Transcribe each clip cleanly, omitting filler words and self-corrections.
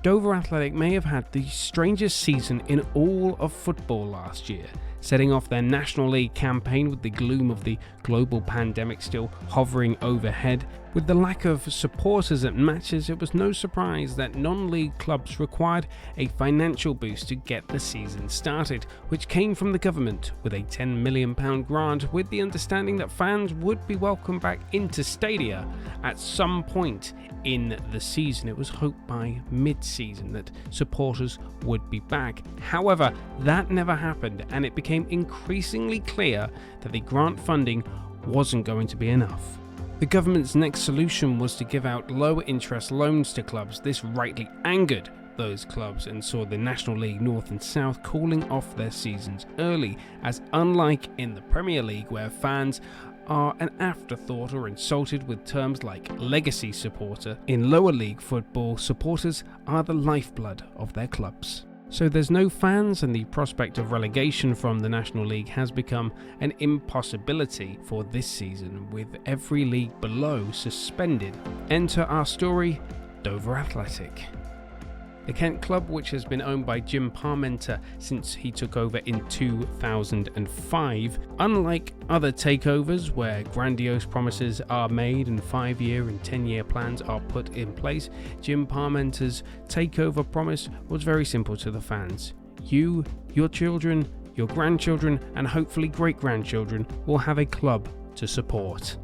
Dover Athletic may have had the strangest season in all of football last year, setting off their National League campaign with the gloom of the global pandemic still hovering overhead. With the lack of supporters at matches, it was no surprise that non-league clubs required a financial boost to get the season started, which came from the government with a £10 million grant, with the understanding that fans would be welcomed back into stadia at some point in the season. It was hoped by mid-season that supporters would be back. However, that never happened, and it became increasingly clear that the grant funding wasn't going to be enough. The government's next solution was to give out lower interest loans to clubs. This rightly angered those clubs and saw the National League North and South calling off their seasons early, as unlike in the Premier League, where fans are an afterthought or insulted with terms like legacy supporter, in lower league football, supporters are the lifeblood of their clubs. So there's no fans, and the prospect of relegation from the National League has become an impossibility for this season, with every league below suspended. Enter our story, Dover Athletic. The Kent club, which has been owned by Jim Parmenter since he took over in 2005, unlike other takeovers where grandiose promises are made and 5-year and 10-year plans are put in place, Jim Parmenter's takeover promise was very simple to the fans. You, your children, your grandchildren, and hopefully great-grandchildren will have a club to support.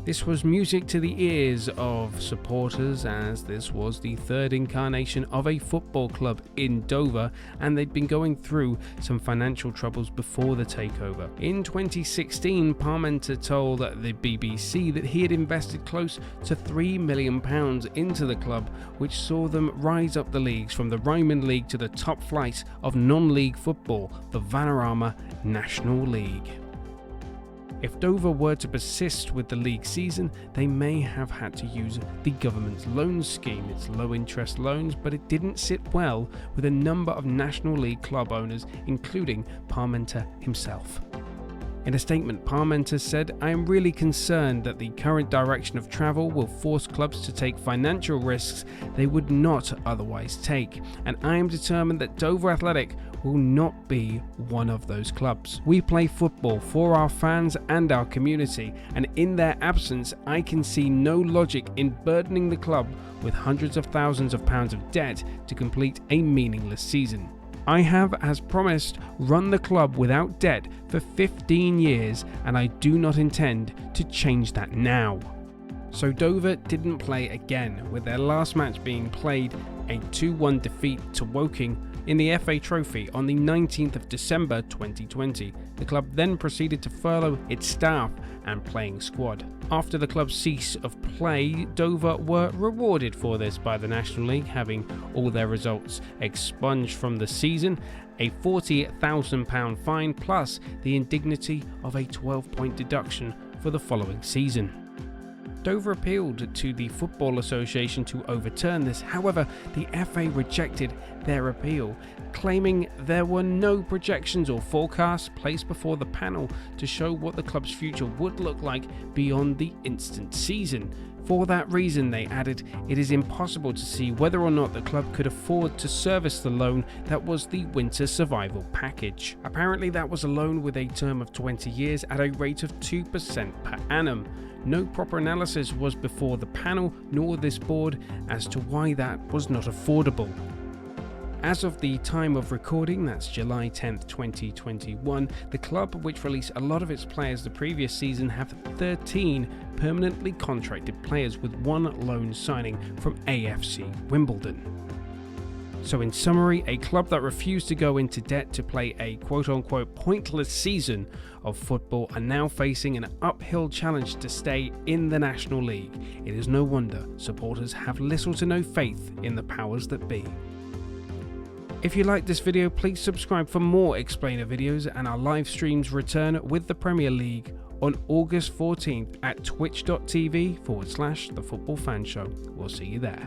This was music to the ears of supporters, as this was the third incarnation of a football club in Dover, and they'd been going through some financial troubles before the takeover. In 2016, Parmenter told the BBC that he had invested close to £3 million into the club, which saw them rise up the leagues from the Ryman League to the top flight of non-league football, the Vanarama National League. If Dover were to persist with the league season, they may have had to use the government's loan scheme, its low-interest loans, but it didn't sit well with a number of National League club owners, including Parmenter himself. In a statement, Parmenter said, "I am really concerned that the current direction of travel will force clubs to take financial risks they would not otherwise take, and I am determined that Dover Athletic will not be one of those clubs. We play football for our fans and our community, and in their absence, I can see no logic in burdening the club with hundreds of thousands of pounds of debt to complete a meaningless season. I have, as promised, run the club without debt for 15 years, and I do not intend to change that now." So Dover didn't play again, with their last match being played a 2-1 defeat to Woking in the FA Trophy on the 19th of December 2020. The club then proceeded to furlough its staff and playing squad. After the club's cease of play, Dover were rewarded for this by the National League, having all their results expunged from the season, a £40,000 fine plus the indignity of a 12-point deduction for the following season. Dover appealed to the Football Association to overturn this. However, the FA rejected their appeal, claiming there were no projections or forecasts placed before the panel to show what the club's future would look like beyond the instant season. For that reason, they added, it is impossible to see whether or not the club could afford to service the loan that was the winter survival package. Apparently that was a loan with a term of 20 years at a rate of 2% per annum. No proper analysis was before the panel nor this board as to why that was not affordable. As of the time of recording, that's July 10th, 2021, the club, which released a lot of its players the previous season, have 13 permanently contracted players, with one loan signing from AFC Wimbledon. So in summary, a club that refused to go into debt to play a quote-unquote pointless season of football are now facing an uphill challenge to stay in the National League. It is no wonder supporters have little to no faith in the powers that be. If you liked this video, please subscribe for more explainer videos, and our live streams return with the Premier League on August 14th at twitch.tv/The Football Fan Show. We'll see you there.